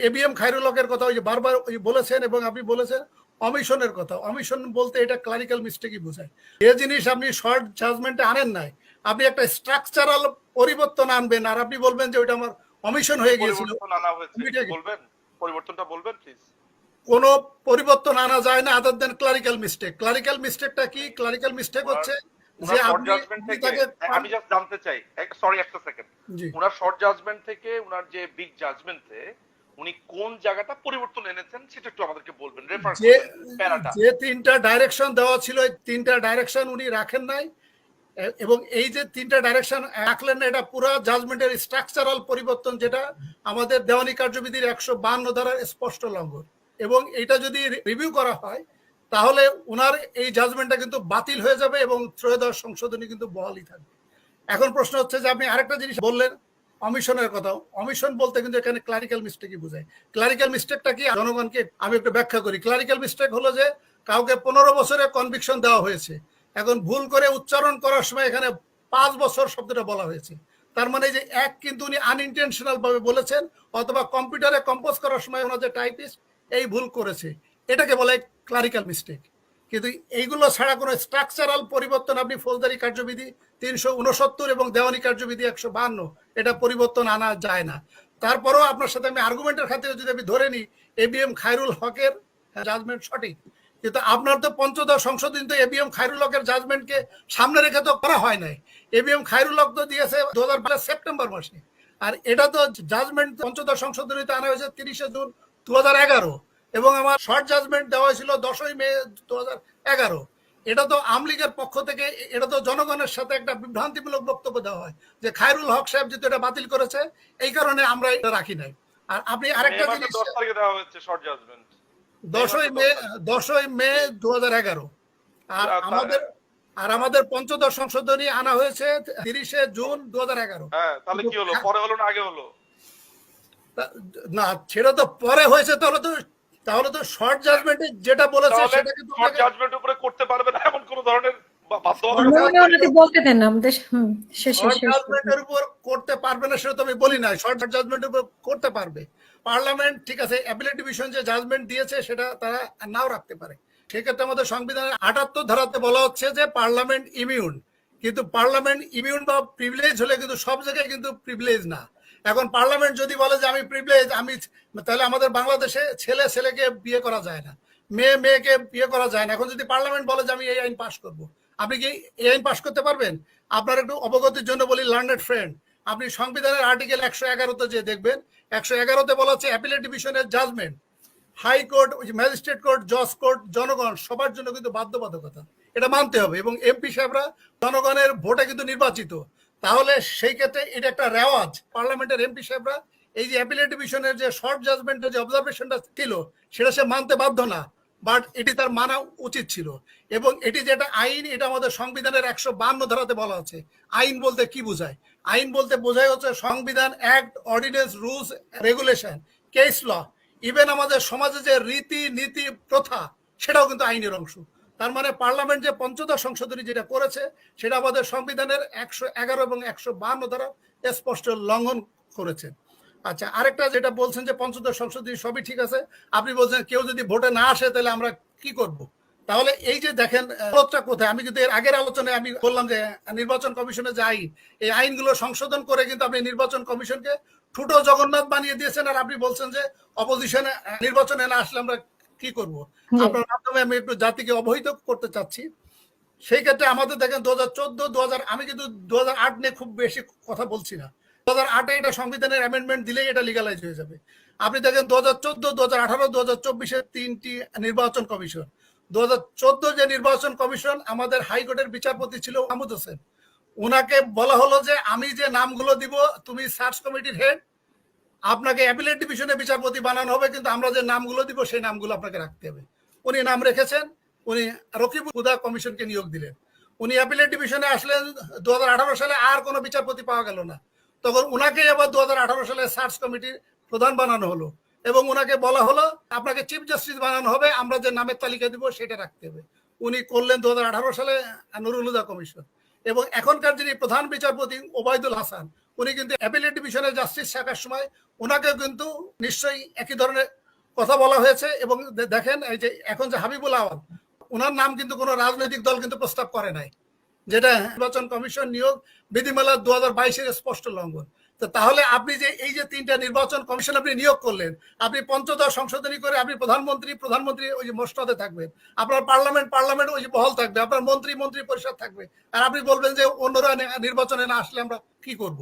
ABM Khairul হকের কথা ওই যে বারবার বলেছেন এবং আপনি বলেছেন অমিশনের কথা। অমিশন বলতে এটা ক্লারিক্যাল মিস্টেকই বোঝায়। যে জিনিস আপনি শর্ট জাজমেন্টে আনেন নাই, আপনি একটা স্ট্রাকচারাল পরিবর্তন আনবেন আর আপনি বলবেন যে ওইটা আমার অমিশন হয়ে গিয়েছিল। পরিবর্তনটা বলবেন প্লিজ। কোন পরিবর্তন আনা যায় না আদার দেন ক্লারিক্যাল মিস্টেক। ক্লারিক্যাল মিস্টেকটা কি? ক্লারিক্যাল মিস্টেক হচ্ছে যে আমি জাস্ট জানতে চাই, সরি একটা সেকেন্ড, উনার শর্ট জাজমেন্ট থেকে উনার যে বিগ জাজমেন্টে উনি কোন জায়গাটা পরিবর্তন এনেছেন সেটা একটু আমাদেরকে বলবেন। রেফার করবেন প্যারাটা। যে তিনটা ডাইরেকশন দেওয়া ছিল এই তিনটা ডাইরেকশন উনি রাখেন নাই, এবং এই যে তিনটা ডাইরেকশন রাখলেন না, এটা পুরো জাজমেন্টের স্ট্রাকচারাল পরিবর্তন, যেটা আমাদের দেওয়ানি কার্যবিধির 152 ধারার স্পষ্ট লঙ্ঘন। এবং এটা যদি রিভিউ করা হয় তাহলে উনার এই জাজমেন্টটা কিন্তু বাতিল হয়ে যাবে এবং ত্রয়োদশ সংশোধনী কিন্তু বহালই থাকবে। এখন প্রশ্ন হচ্ছে যে আপনি আরেকটা জিনিস বললেন অমিশনের কথা। অমিশন বলতে কিন্তু এখানে ক্লারিক্যাল মিস্টেকই বোঝায়। ক্লারিক্যাল মিস্টেকটা কি জনগণকে আমি একটু ব্যাখ্যা করি। ক্লারিক্যাল মিস্টেক হলো যে কাউকে 15 বছরের কনভিকশন দেওয়া হয়েছে, এখন ভুল করে উচ্চারণ করার সময় এখানে 5 বছর শব্দটা বলা হয়েছে। তার মানে যে এক কিন্তু উনি আনইনটেনশনাল ভাবে বলেছেন, অথবা কম্পিউটারে কম্পোজ করার সময় ওনার যে টাইপিস্ট এই ভুল করেছে, এটাকে বলে ক্লারিক্যাল মিস্টেক। কিন্তু এইগুলো ছাড়া কোনো স্ট্রাকচারাল পরিবর্তন আপনি ফৌজদারি কার্যবিধি 369 এবং দেওয়ানি কার্যবিধি 152 এটা পরিবর্তন আনা যায় না। তারপরেও আপনার সাথে আমি আর্গুমেন্টের খাতিরে যদি আমি ধরে নিই এবিএম খায়রুল হকের জাজমেন্ট সঠিক, কিন্তু আপনার তো পঞ্চদশ সংশোধনী তো এবিএম খায়রুল হকের জাজমেন্টকে সামনে রেখে তো করা হয় নাই। এবিএম খায়রুল হক তো দিয়েছে 2012 সেপ্টেম্বর মাসে, আর এটা তো জাজমেন্ট পঞ্চদশ সংশোধনীতে আনা হয়েছে 30 জুন 2011, এবং আমার শর্ট জাজমেন্ট দেওয়া হয়েছিল 10 মে 2011। এটা তো আওয়ামী লীগের পক্ষ থেকে এটা তো জনগণের সাথে একটা বিভ্রান্তিমূলক বক্তব্য দেওয়া হয় যে খায়রুল হক সাহেব যেহেতু এটা বাতিল করেছে এই কারণে আমরা এটা রাখি নাই। আর আপনি আরেকটা জিনিস, 10 তারিখে দেওয়া হয়েছে শর্ট জাজমেন্ট 10 মে 2011, আর আমাদের পঞ্চদশ সংশোধনী আনা হয়েছে 30 জুন 2011। হ্যাঁ, তাহলে কি হলো? পরে হলো না আগে হলো? না, সেটা তো পরে হয়েছে। তাহলে তো শর্ট জাজমেন্টে যেটা বলেছে সেটা কিন্তু শর্ট জাজমেন্ট উপরে করতে পারবে না এমন কোন ধরনের করতে পারবে না সেটা তো আমি বলি না। শর্ট জাজমেন্টের উপর করতে পারবে পার্লামেন্ট, ঠিক আছে। অ্যাপিলেট ডিভিশন যে জাজমেন্ট দিয়েছে সেটা তারা নাও রাখতে পারে। সেক্ষেত্রে আমাদের সংবিধানের 78 ধারাতে বলা হচ্ছে যে পার্লামেন্ট ইমিউন, কিন্তু পার্লামেন্ট ইমিউন বা প্রিভিলেজ হলে কিন্তু সব জায়গায় কিন্তু প্রিভিলেজ না। এখন পার্লামেন্ট যদি বলে যে আমি প্রিভিলেজ, তাহলে আমাদের বাংলাদেশে ছেলে ছেলেকে বিয়ে করা যায় না, মেয়ে মেয়েকে বিয়ে করা যায় না। এখন যদি পার্লামেন্ট বলে যে আমি এই আইন পাশ করব, আপনি কি এই আইন পাশ করতে পারবেন? আপনার একটু অবগতির জন্য বলি লার্নেড ফ্রেন্ড, আপনি সংবিধানের আর্টিকেল 111-তে যে দেখবেন 111-তে বলা হচ্ছে অ্যাপিলেট ডিভিশনের জাজমেন্ট হাইকোর্ট, ম্যাজিস্ট্রেট কোর্ট, জজ কোর্ট, জনগণ সবার জন্য কিন্তু বাধ্যবাধকতা, এটা মানতে হবে। এবং এমপি সাহেবরা জনগণের ভোটে কিন্তু নির্বাচিত, তাহলে সেই ক্ষেত্রে এটা একটা রেওয়াজ। পার্লামেন্টের এমপি সাহেবরা এই যে অ্যাপিলেট ডিভিশনের যে শর্ট জাজমেন্টের যে অবজারভেশনটা ছিল সেটা সে মানতে বাধ্য না, বাট এটি তার মানা উচিত ছিল। এবং এটি যেটা আইন, এটা আমাদের সংবিধানের 152 ধারাতে বলা আছে। আইন বলতে কি বোঝায়? আইন বলতে বোঝায় হচ্ছে সংবিধান, act, ordinance, rules, regulation, case law, even আমাদের সমাজে যে রীতি নীতি প্রথা সেটাও কিন্তু আইনের অংশ। তার মানে পার্লামেন্ট যে পঞ্চদশ সংশোধনী যেটা করেছে সেটা আমাদের সংবিধানের 111 এবং 152 ধারা স্পষ্ট লঙ্ঘন করেছেন। আচ্ছা, আরেকটা যেটা বলছেন যে পঞ্চদশ সংশোধনী সবই ঠিক আছে, আপনি বলছেন কেউ যদি ভোটে না আসে তাহলে আমরা কি করব? তাহলে এই যে দেখেন আলোচনা কোথায়, আমি কিন্তু এর আগের আলোচনায় আমি বললাম যে নির্বাচন কমিশনের যে আইন, এই আইনগুলো সংশোধন করে কিন্তু আপনি নির্বাচন কমিশনকে ঠুটো জগন্নাথ বানিয়ে দিয়েছেন, আর আপনি বলছেন যে অপোজিশনে নির্বাচনে না আসলে আমরা কি করব? আপনার মাধ্যমে আমি একটু জাতিকে অবহিত করতে চাচ্ছি। সেই ক্ষেত্রে আমাদের দেখেন 2014, 2000, আমি কিন্তু 2008 নিয়ে খুব বেশি কথা বলছি না। 2008-এ এটা সংবিধানের অ্যামেন্ডমেন্ট দিলেই এটা লিগালাইজ হয়ে যাবে। আপনি দেখেন 2014, 2018, 2024-এর 3টি নির্বাচন কমিশন। 2014 যে নির্বাচন কমিশন, আমাদের হাইকোর্টের বিচারপতি ছিল মাহমুদ হোসেন। ওনাকে বলা হলো যে আমি যে নামগুলো দিব, তুমি সার্চ কমিটির হেড, আপনাকে অ্যাপিলেট ডিভিশনে বিচারপতি বানানো হবে, কিন্তু আমরা যে নামগুলো দিব সেই নামগুলো আপনাকে রাখতে হবে। উনি নাম রেখেছেন, উনি রকিবুল হুদা কমিশনকে নিয়োগ দিলেন। উনি অ্যাপিলেট ডিভিশনে আসলেন 2018 সালে, আর কোনো বিচারপতি পাওয়া গেল না। তখন উনাকে আবার 2018 সালে সার্চ কমিটির প্রধান বানানো হলো, এবং উনাকে বলা হলো আপনাকে চিফ জাস্টিস বানানো হবে, আমরা যে নামের তালিকা দিব সেটা রাখতে হবে। উনি করলেন 2018 সালে নুরুল হুদা কমিশন। এবং এখনকার যিনি প্রধান বিচারপতি ওবায়দুল হাসান, উনি কিন্তু অ্যাপিলেট ডিভিশনে জাস্টিস থাকার সময় ওনাকে কিন্তু নিশ্চয়ই একই ধরনের কথা বলা হয়েছে। এবং দেখেন এই যে এখন যে হাবিবুল আওয়াল, ওনার নাম কিন্তু কোনো রাজনৈতিক দল কিন্তু প্রস্তাব করে নাই, যেটা নির্বাচন কমিশন নিয়োগ বিধিমালা 2022-এর স্পষ্ট লঙ্ঘন। তো তাহলে আপনি যে এই যে 3টা নির্বাচন কমিশন আপনি নিয়োগ করলেন, আপনি পঞ্চদশ সংশোধনী করে আপনি প্রধানমন্ত্রী ওই যে মসনদে থাকবেন, আপনার পার্লামেন্ট ওই যে বহাল থাকবে, আপনার মন্ত্রী পরিষদ থাকবে, আর আপনি বলবেন যে অন্যরা নির্বাচনে না আসলে আমরা কি করব?